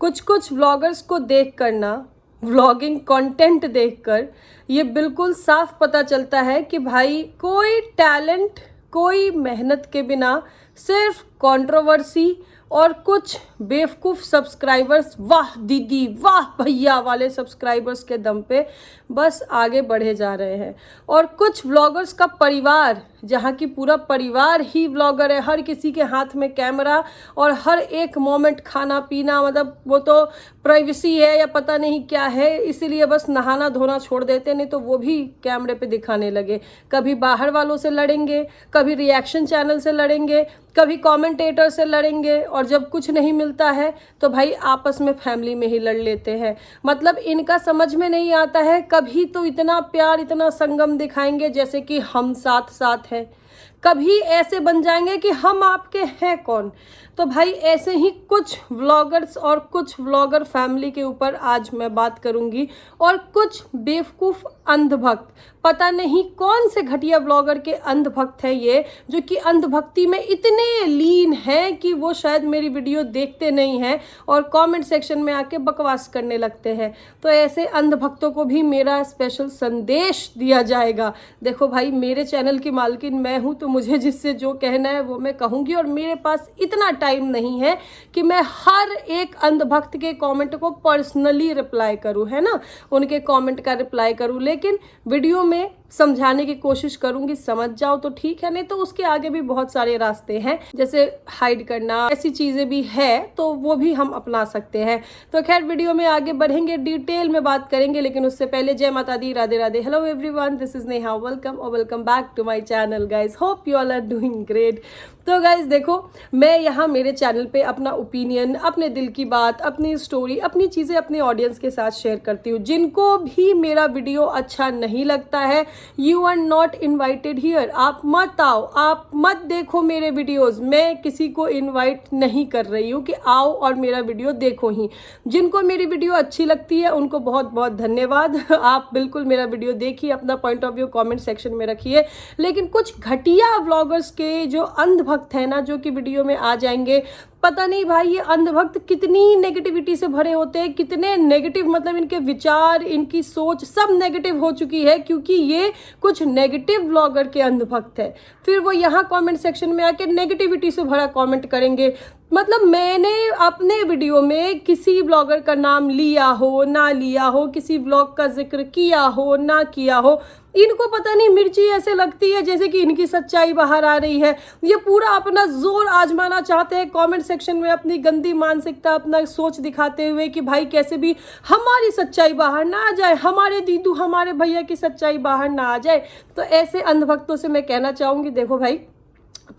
कुछ कुछ व्लॉगर्स को देख कर ना, व्लॉगिंग कंटेंट देखकर ये बिल्कुल साफ पता चलता है कि भाई कोई टैलेंट, कोई मेहनत के बिना सिर्फ कंट्रोवर्सी और कुछ बेवकूफ़ सब्सक्राइबर्स, वाह दीदी वाह भैया वाले सब्सक्राइबर्स के दम पे बस आगे बढ़े जा रहे हैं। और कुछ व्लॉगर्स का परिवार, जहाँ की पूरा परिवार ही व्लॉगर है, हर किसी के हाथ में कैमरा और हर एक मोमेंट खाना पीना, मतलब वो तो प्राइवेसी है या पता नहीं क्या है, इसीलिए बस नहाना धोना छोड़ देते, नहीं तो वो भी कैमरे पे दिखाने लगे। कभी बाहर वालों से लड़ेंगे, कभी रिएक्शन चैनल से लड़ेंगे, कभी कमेंटेटर से लड़ेंगे, और जब कुछ नहीं मिलता है तो भाई आपस में फैमिली में ही लड़ लेते हैं। मतलब इनका समझ में नहीं आता है, कभी तो इतना प्यार इतना संगम दिखाएंगे जैसे कि हम साथ साथ हैं, कभी ऐसे बन जाएंगे कि हम आपके हैं कौन। तो भाई ऐसे ही कुछ व्लॉगर्स और कुछ व्लॉगर फैमिली के ऊपर आज मैं बात करूंगी। और कुछ बेवकूफ़ अंधभक्त, पता नहीं कौन से घटिया व्लॉगर के अंधभक्त है ये, जो कि अंधभक्ति में इतने लीन हैं कि वो शायद मेरी वीडियो देखते नहीं हैं और कमेंट सेक्शन में आके बकवास करने लगते हैं। तो ऐसे अंधभक्तों को भी मेरा स्पेशल संदेश दिया जाएगा। देखो भाई, मेरे चैनल की मालकिन मैं हूँ, तो मुझे जिससे जो कहना है वो मैं कहूँगी, और मेरे पास इतना टाइम नहीं है कि मैं हर एक अंधभक्त के कमेंट को पर्सनली रिप्लाई करूँ, है ना, उनके कमेंट का रिप्लाई करूँ। लेकिन वीडियो में समझाने की कोशिश करूंगी, समझ जाओ तो ठीक है, नहीं तो उसके आगे भी बहुत सारे रास्ते हैं, जैसे हाइड करना, ऐसी चीजें भी है, तो वो भी हम अपना सकते हैं। तो खैर वीडियो में आगे बढ़ेंगे, डिटेल में बात करेंगे, लेकिन उससे पहले जय Mata Di, Radhe Radhe, hello everyone, this is Neha, welcome और welcome back to my channel guys, hope you all are doing great. तो गाइज देखो, मैं यहाँ मेरे चैनल पे अपना ओपिनियन, अपने दिल की बात, अपनी स्टोरी, अपनी चीज़ें अपने ऑडियंस के साथ शेयर करती हूँ। जिनको भी मेरा वीडियो अच्छा नहीं लगता है, you are not invited here, आप मत आओ, आप मत देखो मेरे वीडियोस। मैं किसी को इन्वाइट नहीं कर रही हूँ कि आओ और मेरा वीडियो देखो ही। जिनको मेरी वीडियो अच्छी लगती है उनको बहुत बहुत धन्यवाद, आप बिल्कुल मेरा वीडियो देखिए, अपना point of view comment section में रखिए। लेकिन कुछ घटिया व्लॉगर्स के जो अंधभक्त है ना, जो कि वीडियो में आ जाएंगे, पता नहीं भाई ये अंधभक्त कितनी नेगेटिविटी से भरे होते हैं, कितने नेगेटिव, मतलब इनके विचार, इनकी सोच सब नेगेटिव हो चुकी है, क्योंकि ये कुछ नेगेटिव व्लॉगर के अंधभक्त है। फिर वो यहाँ कमेंट सेक्शन में आके नेगेटिविटी से भरा कमेंट करेंगे। मतलब मैंने अपने वीडियो में किसी व्लॉगर का नाम लिया हो ना लिया हो, किसी व्लॉग का जिक्र किया हो ना किया हो, इनको पता नहीं मिर्ची ऐसे लगती है जैसे कि इनकी सच्चाई बाहर आ रही है। ये पूरा अपना जोर आजमाना चाहते हैं कमेंट सेक्शन में, अपनी गंदी मानसिकता, अपना सोच दिखाते हुए कि भाई कैसे भी हमारी सच्चाई बाहर ना आ जाए, हमारे दीदू हमारे भैया की सच्चाई बाहर ना आ जाए। तो ऐसे अंधभक्तों से मैं कहना चाहूँगी, देखो भाई,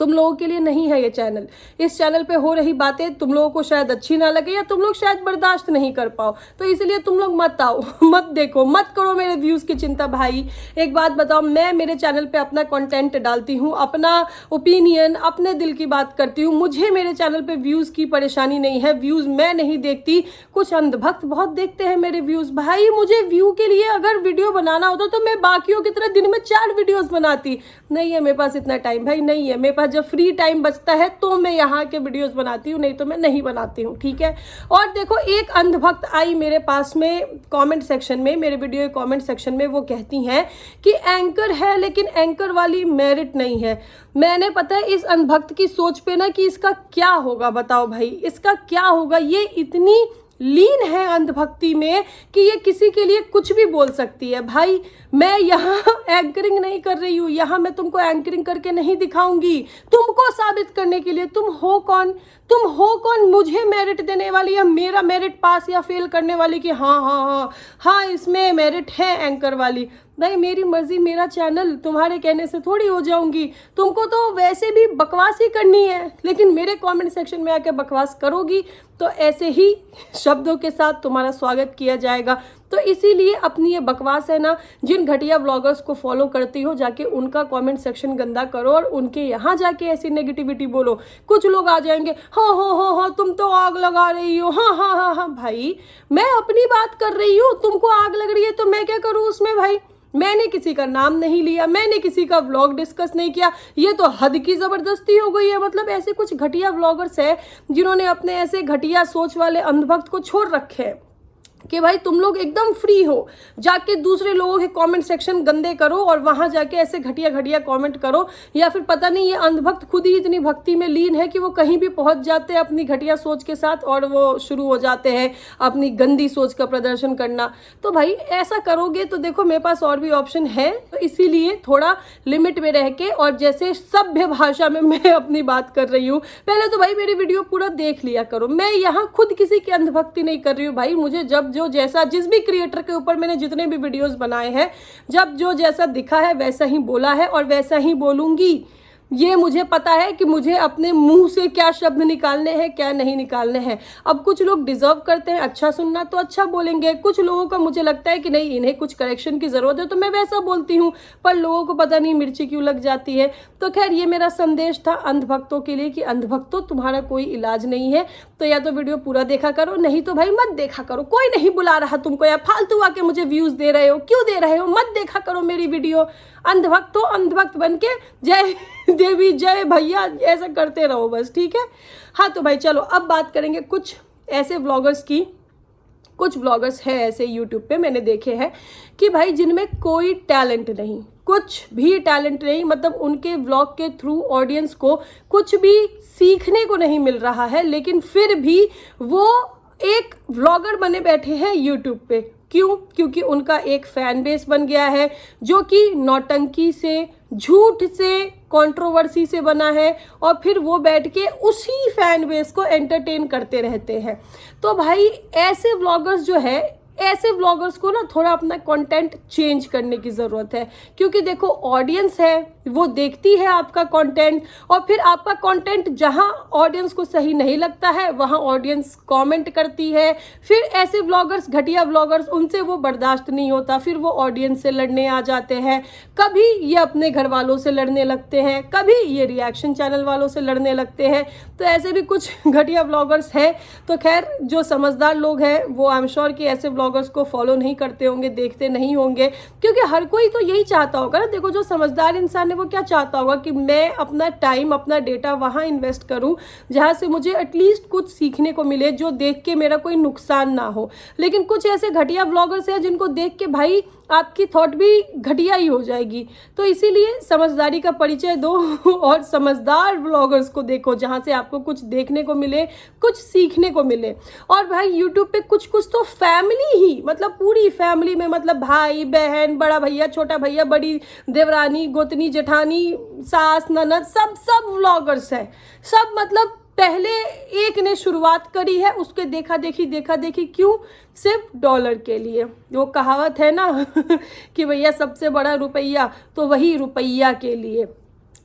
तुम लोगों के लिए नहीं है ये चैनल। इस चैनल पे हो रही बातें तुम लोगों को शायद अच्छी ना लगे, या तुम लोग शायद बर्दाश्त नहीं कर पाओ, तो इसलिए तुम लोग मत आओ, मत देखो, मत करो मेरे व्यूज़ की चिंता। भाई एक बात बताओ, मैं मेरे चैनल पे अपना कंटेंट डालती हूँ, अपना ओपिनियन, अपने दिल की बात करती हूँ, मुझे मेरे चैनल पे व्यूज़ की परेशानी नहीं है, व्यूज़ मैं नहीं देखती, कुछ अंधभक्त बहुत देखते हैं मेरे व्यूज़। भाई मुझे व्यू के लिए अगर वीडियो बनाना होता तो मैं बाकियों की तरह दिन में 4 वीडियोज़ बनाती, नहीं है मेरे पास इतना टाइम भाई, नहीं है मेरे पास। जब फ्री टाइम बचता है तो मैं यहाँ के वीडियोस बनाती हूँ, नहीं तो मैं नहीं बनाती हूँ, ठीक है। और देखो, एक अंधभक्त आई मेरे पास में कमेंट सेक्शन में, मेरे वीडियो के कमेंट सेक्शन में, वो कहती हैं कि एंकर है लेकिन एंकर वाली मेरिट नहीं है। मैंने पता है इस अंधभक्त की सोच पे ना कि इसका क्या होगा, बताओ भाई इसका क्या होगा। ये इतनी लीन है अंधभक्ति में कि ये किसी के लिए कुछ भी बोल सकती है। भाई मैं यहाँ एंकरिंग नहीं कर रही हूँ, यहाँ मैं तुमको एंकरिंग करके नहीं दिखाऊंगी, तुमको साबित करने के लिए। तुम हो कौन, तुम हो कौन मुझे मेरिट देने वाली, या मेरा मेरिट पास या फेल करने वाली कि हाँ हाँ हाँ हाँ इसमें मेरिट है एंकर वाली। नहीं, मेरी मर्जी, मेरा चैनल, तुम्हारे कहने से थोड़ी हो जाऊंगी। तुमको तो वैसे भी बकवास ही करनी है, लेकिन मेरे कमेंट सेक्शन में आके बकवास करोगी तो ऐसे ही शब्दों के साथ तुम्हारा स्वागत किया जाएगा। तो इसीलिए अपनी ये बकवास है ना, जिन घटिया व्लॉगर्स को फॉलो करती हो, जाके उनका कमेंट सेक्शन गंदा करो और उनके यहाँ जाके ऐसी नेगेटिविटी बोलो। कुछ लोग आ जाएंगे, हाँ हाँ हाँ हाँ तुम तो आग लगा रही हो, हाँ हाँ हाँ हाँ। भाई मैं अपनी बात कर रही हूँ, तुमको आग लग रही है तो मैं क्या करूँ उसमें। भाई मैंने किसी का नाम नहीं लिया, मैंने किसी का व्लॉग डिस्कस नहीं किया। ये तो हद की ज़बरदस्ती हो गई है। मतलब ऐसे कुछ घटिया व्लॉगर्स हैं जिन्होंने अपने ऐसे घटिया सोच वाले अंधभक्त को छोड़ रखे हैं कि भाई तुम लोग एकदम फ्री हो, जाके दूसरे लोगों के कमेंट सेक्शन गंदे करो और वहां जाके ऐसे घटिया घटिया कमेंट करो, या फिर पता नहीं ये अंधभक्त खुद ही इतनी भक्ति में लीन है कि वो कहीं भी पहुंच जाते हैं अपनी घटिया सोच के साथ और वो शुरू हो जाते हैं अपनी गंदी सोच का प्रदर्शन करना। तो भाई ऐसा करोगे तो देखो मेरे पास और भी ऑप्शन है, तो इसीलिए थोड़ा लिमिट में रह के और जैसे सभ्य भाषा में मैं अपनी बात कर रही हूँ। पहले तो भाई मेरी वीडियो पूरा देख लिया करो। मैं यहाँ खुद किसी की अंधभक्ति नहीं कर रही हूँ भाई। मुझे जब जो जैसा, जिस भी क्रिएटर के ऊपर मैंने जितने भी वीडियोस बनाए हैं, जब जो जैसा दिखा है वैसा ही बोला है और वैसा ही बोलूंगी। ये मुझे पता है कि मुझे अपने मुंह से क्या शब्द निकालने हैं, क्या नहीं निकालने हैं। अब कुछ लोग डिजर्व करते हैं अच्छा सुनना तो अच्छा बोलेंगे, कुछ लोगों का मुझे लगता है कि नहीं इन्हें कुछ करेक्शन की ज़रूरत है तो मैं वैसा बोलती हूँ, पर लोगों को पता नहीं मिर्ची क्यों लग जाती है। तो खैर ये मेरा संदेश था अंधभक्तों के लिए कि अंधभक्तों तुम्हारा कोई इलाज नहीं है, तो या तो वीडियो पूरा देखा करो, नहीं तो भाई मत देखा करो। कोई नहीं बुला रहा तुमको, या फालतू आके मुझे व्यूज़ दे रहे हो, क्यों दे रहे हो, मत देखा करो मेरी वीडियो। अंधभक्त हो, अंधभक्त बन के जय देवी जय भैया ऐसा करते रहो बस, ठीक है। हाँ तो भाई चलो अब बात करेंगे कुछ ऐसे व्लॉगर्स की। कुछ व्लॉगर्स हैं ऐसे यूट्यूब पे मैंने देखे हैं कि भाई जिनमें कोई टैलेंट नहीं, कुछ भी टैलेंट नहीं, मतलब उनके व्लॉग के थ्रू ऑडियंस को कुछ भी सीखने को नहीं मिल रहा है, लेकिन फिर भी वो एक व्लॉगर बने बैठे हैं यूट्यूब पे। क्यों? क्योंकि उनका एक फैन बेस बन गया है जो कि नौटंकी से, झूठ से, कंट्रोवर्सी से बना है, और फिर वो बैठ के उसी फैन बेस को एंटरटेन करते रहते हैं। तो भाई ऐसे व्लॉगर्स जो है, ऐसे व्लॉगर्स को ना थोड़ा अपना कंटेंट चेंज करने की ज़रूरत है, क्योंकि देखो ऑडियंस है वो देखती है आपका कंटेंट, और फिर आपका कंटेंट जहां ऑडियंस को सही नहीं लगता है वहां ऑडियंस कमेंट करती है। फिर ऐसे व्लॉगर्स, घटिया व्लॉगर्स, उनसे वो बर्दाश्त नहीं होता, फिर वो ऑडियंस से लड़ने आ जाते हैं। कभी ये अपने घर वालों से लड़ने लगते हैं, कभी ये रिएक्शन चैनल वालों से लड़ने लगते हैं। तो ऐसे भी कुछ घटिया व्लॉगर्स हैं। तो खैर जो समझदार लोग हैं वो आई एम श्योर कि ऐसे व्लॉगर्स को फॉलो नहीं करते होंगे, देखते नहीं होंगे, क्योंकि हर कोई तो यही चाहता होगा ना। देखो जो समझदार इंसान है वो क्या चाहता होगा कि मैं अपना टाइम, अपना डेटा वहाँ इन्वेस्ट करूँ जहाँ से मुझे एटलीस्ट कुछ सीखने को मिले, जो देख के मेरा कोई नुकसान ना हो। लेकिन कुछ ऐसे घटिया व्लॉगर्स हैं जिनको देख के भाई आपकी थॉट भी घटिया ही हो जाएगी। तो इसीलिए समझदारी का परिचय दो और समझदार व्लॉगर्स को देखो जहाँ से आपको कुछ देखने को मिले, कुछ सीखने को मिले। और भाई यूट्यूब पे कुछ कुछ तो फैमिली ही, मतलब पूरी फैमिली में, मतलब भाई बहन, बड़ा भैया, छोटा भैया, बड़ी देवरानी, गोतनी, जेठानी, सास, ननद, सब व्लॉगर्स हैं। सब मतलब पहले एक ने शुरुआत करी है, उसके देखा देखी क्यों? सिर्फ डॉलर के लिए। वो कहावत है ना कि भैया सबसे बड़ा रुपया, तो वही रुपया के लिए।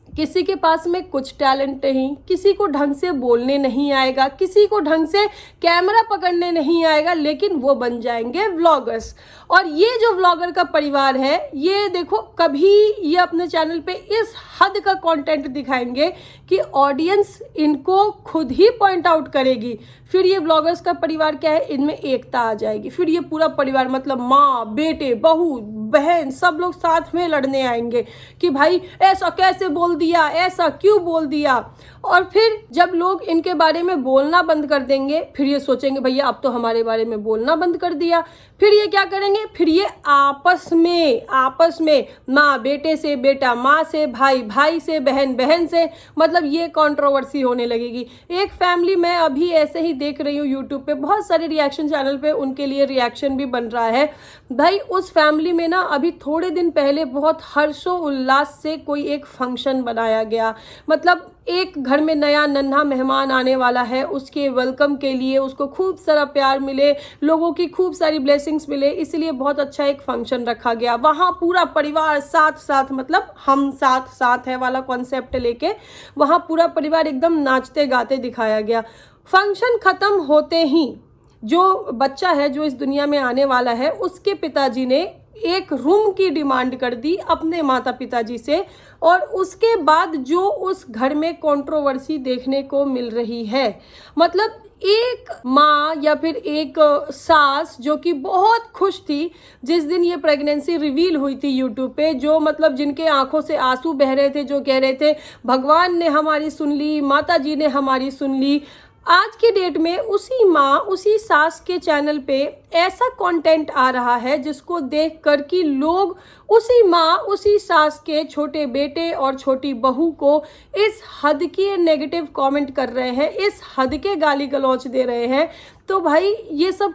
किसी के पास में कुछ टैलेंट नहीं, किसी को ढंग से बोलने नहीं आएगा, किसी को ढंग से कैमरा पकड़ने नहीं आएगा, लेकिन वो बन जाएंगे व्लॉगर्स। और ये जो व्लॉगर का परिवार है, ये देखो कभी ये अपने चैनल पे इस हद का कंटेंट दिखाएंगे कि ऑडियंस इनको खुद ही पॉइंट आउट करेगी। फिर ये व्लॉगर्स का परिवार क्या है, इनमें एकता आ जाएगी। फिर ये पूरा परिवार, मतलब माँ, बेटे, बहू, बहन, सब लोग साथ में लड़ने आएंगे कि भाई ऐसा कैसे बोल दिया, ऐसा क्यों बोल दिया। और फिर जब लोग इनके बारे में बोलना बंद कर देंगे, फिर ये सोचेंगे भैया अब तो हमारे बारे में बोलना बंद कर दिया। फिर ये क्या करेंगे, फिर ये आपस में माँ बेटे से, बेटा माँ से, भाई भाई से, बहन बहन से, मतलब ये कंट्रोवर्सी होने लगेगी। एक फैमिली मैं अभी ऐसे ही देख रही हूँ यूट्यूब पे, बहुत सारे रिएक्शन चैनल पे उनके लिए रिएक्शन भी बन रहा है। भाई उस फैमिली में ना अभी थोड़े दिन पहले बहुत हर्षोल्लास से कोई एक फंक्शन बनाया गया। मतलब एक घर में नया नन्हा मेहमान आने वाला है, उसके वेलकम के लिए उसको खूब सारा प्यार मिले, लोगों की खूब सारी ब्लेसिंग्स मिले, इसलिए बहुत अच्छा एक फंक्शन रखा गया। वहाँ पूरा परिवार साथ, मतलब हम साथ है वाला कॉन्सेप्ट लेके वहाँ पूरा परिवार एकदम नाचते गाते दिखाया गया। फंक्शन खत्म होते ही जो बच्चा है जो इस दुनिया में आने वाला है, उसके पिताजी ने एक रूम की डिमांड कर दी अपने माता पिताजी से। और उसके बाद जो उस घर में कंट्रोवर्सी देखने को मिल रही है, मतलब एक माँ या फिर एक सास जो कि बहुत खुश थी जिस दिन ये प्रेगनेंसी रिवील हुई थी यूट्यूब पे, जो मतलब जिनके आंखों से आंसू बह रहे थे, जो कह रहे थे भगवान ने हमारी सुन ली, माता जी ने हमारी सुन ली। आज के डेट में उसी माँ उसी सास के चैनल पे ऐसा कंटेंट आ रहा है जिसको देख कर कि लोग उसी माँ उसी सास के छोटे बेटे और छोटी बहू को इस हद के नेगेटिव कमेंट कर रहे हैं, इस हद के गाली गलौज दे रहे हैं। तो भाई ये सब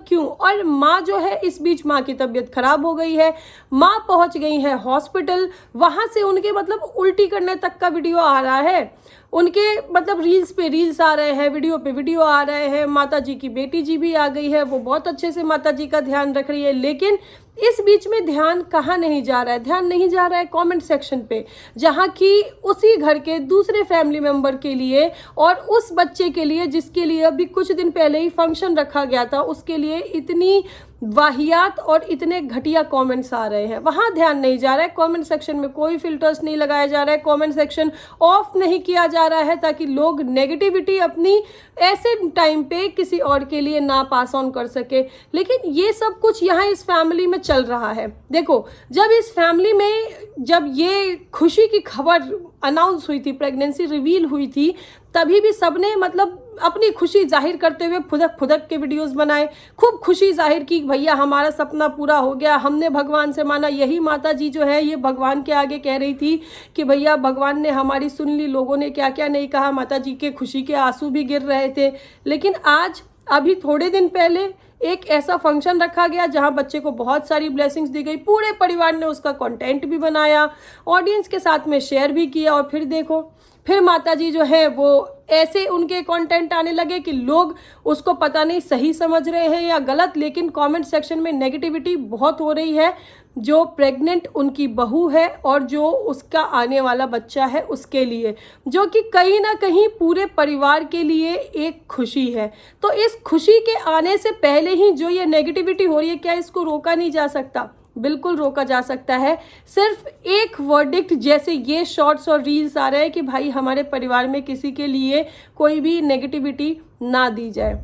क्यों? और माँ जो है, इस बीच माँ की तबीयत खराब हो गई है, माँ पहुंच गई है हॉस्पिटल, वहां से उनके मतलब उल्टी करने तक का वीडियो आ रहा है, उनके मतलब रील्स पे रील्स आ रहे हैं, वीडियो पे वीडियो आ रहे हैं। माता जी की बेटी जी भी आ गई है, वो बहुत अच्छे से माता जी का ध्यान रख रही है, लेकिन इस बीच में ध्यान कहाँ नहीं जा रहा है? ध्यान नहीं जा रहा है कमेंट सेक्शन पे, जहाँ की उसी घर के दूसरे फैमिली मेंबर के लिए और उस बच्चे के लिए जिसके लिए अभी कुछ दिन पहले ही फंक्शन रखा गया था, उसके लिए इतनी वाहियात और इतने घटिया कमेंट्स आ रहे हैं। वहाँ ध्यान नहीं जा रहा है, कमेंट सेक्शन में कोई फिल्टर्स नहीं लगाया जा रहा है, कमेंट सेक्शन ऑफ नहीं किया जा रहा है ताकि लोग नेगेटिविटी अपनी ऐसे टाइम पे किसी और के लिए ना पास ऑन कर सके। लेकिन ये सब कुछ यहाँ इस फैमिली में चल रहा है। देखो, जब इस फैमिली में जब ये खुशी की खबर अनाउंस हुई थी, प्रेगनेंसी रिवील हुई थी, तभी भी सबने मतलब अपनी खुशी जाहिर करते हुए फुदक फुदक के वीडियोस बनाए, खूब खुशी जाहिर की, भैया हमारा सपना पूरा हो गया, हमने भगवान से माना। यही माता जी जो है ये भगवान के आगे कह रही थी कि भैया भगवान ने हमारी सुन ली, लोगों ने क्या क्या नहीं कहा, माता जी के खुशी के आंसू भी गिर रहे थे। लेकिन आज अभी थोड़े दिन पहले एक ऐसा फंक्शन रखा गया जहां बच्चे को बहुत सारी ब्लेसिंग्स दी गई, पूरे परिवार ने उसका कंटेंट भी बनाया, ऑडियंस के साथ में शेयर भी किया, और फिर देखो फिर माता जी जो है वो ऐसे उनके कंटेंट आने लगे कि लोग उसको पता नहीं सही समझ रहे हैं या गलत, लेकिन कमेंट सेक्शन में नेगेटिविटी बहुत हो रही है। जो प्रेग्नेंट उनकी बहू है और जो उसका आने वाला बच्चा है उसके लिए, जो कि कहीं ना कहीं पूरे परिवार के लिए एक खुशी है। तो इस खुशी के आने से पहले ही जो ये नेगेटिविटी हो रही है, क्या इसको रोका नहीं जा सकता? बिल्कुल रोका जा सकता है। सिर्फ एक वर्डिक्ट जैसे ये शॉर्ट्स और रील्स आ रहे हैं कि भाई हमारे परिवार में किसी के लिए कोई भी नेगेटिविटी ना दी जाए।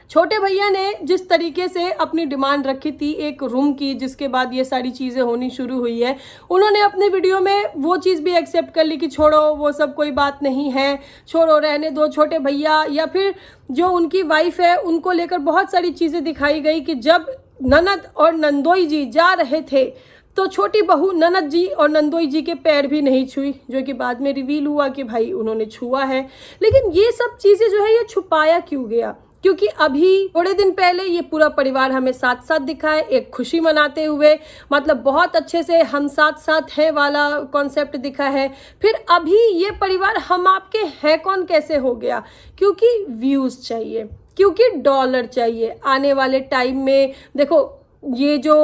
छोटे भैया ने जिस तरीके से अपनी डिमांड रखी थी एक रूम की, जिसके बाद ये सारी चीज़ें होनी शुरू हुई है, उन्होंने अपने वीडियो में वो चीज़ भी एक्सेप्ट कर ली कि छोड़ो वो सब कोई बात नहीं है, छोड़ो रहने दो। छोटे भैया या फिर जो उनकी वाइफ है उनको लेकर बहुत सारी चीज़ें दिखाई गई कि जब ननद और नंदोई जी जा रहे थे तो छोटी बहू ननद जी और नंदोई जी के पैर भी नहीं छुई, जो कि बाद में रिवील हुआ कि भाई उन्होंने छुआ है। लेकिन ये सब चीज़ें जो है ये छुपाया क्यों गया? क्योंकि अभी थोड़े दिन पहले ये पूरा परिवार हमें साथ साथ दिखा है, एक खुशी मनाते हुए, मतलब बहुत अच्छे से हम साथ साथ है वाला कॉन्सेप्ट दिखा है। फिर अभी ये परिवार हम आपके हैं कौन कैसे हो गया? क्योंकि व्यूज़ चाहिए, क्योंकि डॉलर चाहिए। आने वाले टाइम में देखो, ये जो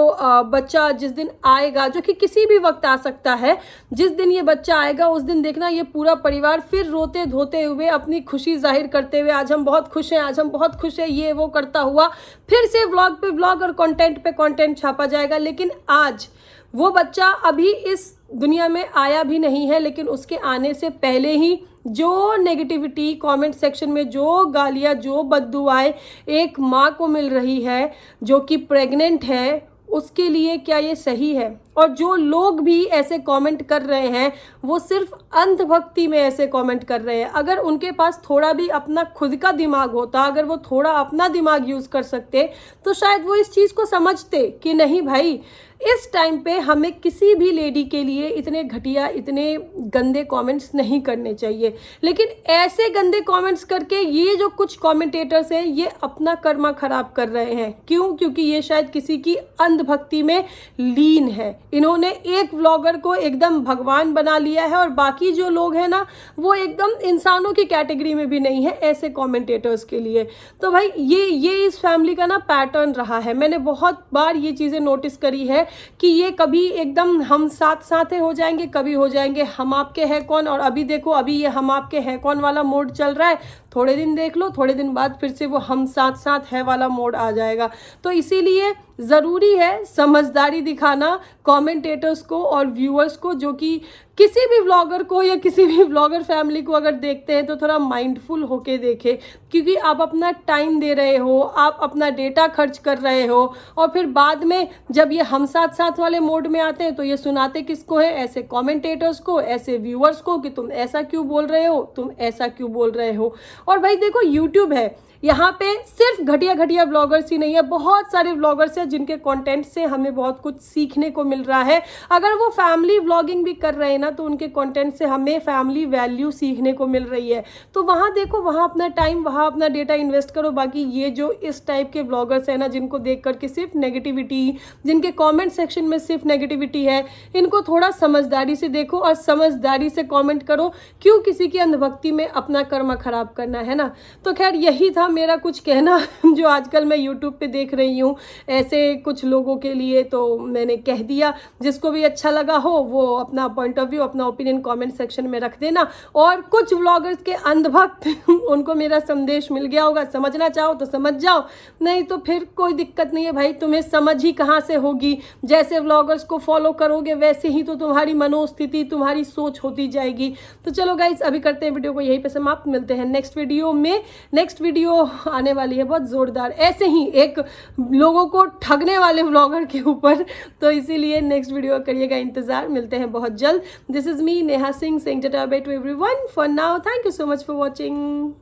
बच्चा जिस दिन आएगा, जो कि किसी भी वक्त आ सकता है, जिस दिन ये बच्चा आएगा उस दिन देखना ये पूरा परिवार फिर रोते धोते हुए अपनी खुशी जाहिर करते हुए, आज हम बहुत खुश हैं, आज हम बहुत खुश हैं, ये वो करता हुआ फिर से व्लॉग पे व्लॉग और कंटेंट पे कंटेंट छापा जाएगा। लेकिन आज वो बच्चा अभी इस दुनिया में आया भी नहीं है, लेकिन उसके आने से पहले ही जो नेगेटिविटी कमेंट सेक्शन में, जो गालियाँ, जो बद्दुआएं एक माँ को मिल रही है जो कि प्रेग्नेंट है, उसके लिए क्या ये सही है? और जो लोग भी ऐसे कमेंट कर रहे हैं वो सिर्फ अंधभक्ति में ऐसे कमेंट कर रहे हैं। अगर उनके पास थोड़ा भी अपना खुद का दिमाग होता, अगर वो थोड़ा अपना दिमाग यूज़ कर सकते, तो शायद वो इस चीज़ को समझते कि नहीं भाई, इस टाइम पे हमें किसी भी लेडी के लिए इतने घटिया, इतने गंदे कमेंट्स नहीं करने चाहिए। लेकिन ऐसे गंदे कमेंट्स करके ये जो कुछ कमेंटेटर्स हैं ये अपना कर्मा खराब कर रहे हैं। क्यों? क्योंकि ये शायद किसी की अंधभक्ति में लीन है। इन्होंने एक व्लॉगर को एकदम भगवान बना लिया है और बाकी जो लोग हैं ना वो एकदम इंसानों की कैटेगरी में भी नहीं है ऐसे कमेंटेटर्स के लिए। तो भाई ये इस फैमिली का ना पैटर्न रहा है। मैंने बहुत बार ये चीज़ें नोटिस करी है कि ये कभी एकदम हम साथ साथ हो जाएंगे, कभी हो जाएंगे हम आपके हैं कौन, और अभी देखो अभी ये हम आपके हैं कौन वाला मोड चल रहा है। थोड़े दिन देख लो, थोड़े दिन बाद फिर से वो हम साथ साथ है वाला मोड आ जाएगा। तो इसीलिए ज़रूरी है समझदारी दिखाना कमेंटेटर्स को और व्यूअर्स को, जो कि किसी भी व्लॉगर को या किसी भी व्लॉगर फैमिली को अगर देखते हैं तो थोड़ा माइंडफुल होके देखें, क्योंकि आप अपना टाइम दे रहे हो, आप अपना डेटा खर्च कर रहे हो, और फिर बाद में जब ये हम साथ साथ वाले मोड में आते हैं तो ये सुनाते किसको है? ऐसे कमेंटेटर्स को, ऐसे व्यूअर्स को, कि तुम ऐसा क्यों बोल रहे हो, तुम ऐसा क्यों बोल रहे हो। और भाई देखो, यूट्यूब है, यहाँ पे सिर्फ घटिया घटिया व्लॉगर्स ही नहीं है, बहुत सारे व्लॉगर्स हैं जिनके कंटेंट से हमें बहुत कुछ सीखने को मिल रहा है। अगर वो फैमिली व्लॉगिंग भी कर रहे हैं ना, तो उनके कंटेंट से हमें फैमिली वैल्यू सीखने को मिल रही है। तो वहाँ देखो, वहाँ अपना टाइम, वहाँ अपना डेटा इन्वेस्ट करो। बाकी ये जो इस टाइप के व्लॉगर्स हैं ना, जिनको देख करके सिर्फ नेगेटिविटी, जिनके कॉमेंट सेक्शन में सिर्फ नेगेटिविटी है, इनको थोड़ा समझदारी से देखो और समझदारी से कॉमेंट करो। क्यों किसी की अंधभक्ति में अपना कर्म खराब करना, है ना। तो खैर यही था मेरा कुछ कहना जो आजकल मैं यूट्यूब पे देख रही हूँ ऐसे कुछ लोगों के लिए, तो मैंने कह दिया। जिसको भी अच्छा लगा हो वो अपना पॉइंट ऑफ व्यू, अपना ओपिनियन कमेंट सेक्शन में रख देना। और कुछ व्लॉगर्स के अंधभक्त उनको मेरा संदेश मिल गया होगा, समझना चाहो तो समझ जाओ, नहीं तो फिर कोई दिक्कत नहीं है भाई, तुम्हें समझ ही कहाँ से होगी। जैसे व्लॉगर्स को फॉलो करोगे वैसे ही तो तुम्हारी मनोस्थिति, तुम्हारी सोच होती जाएगी। तो चलो गाइज, अभी करते हैं वीडियो को यहीं पे समाप्त। मिलते हैं नेक्स्ट वीडियो में। नेक्स्ट वीडियो आने वाली है बहुत ज़ोरदार, ऐसे ही एक लोगों को ठगने वाले व्लॉगर के ऊपर। तो इसीलिए नेक्स्ट वीडियो करिएगा इंतज़ार। मिलते हैं बहुत जल्द। This is me Neha Singh saying tata by two everyone for now. Thank you so much for watching.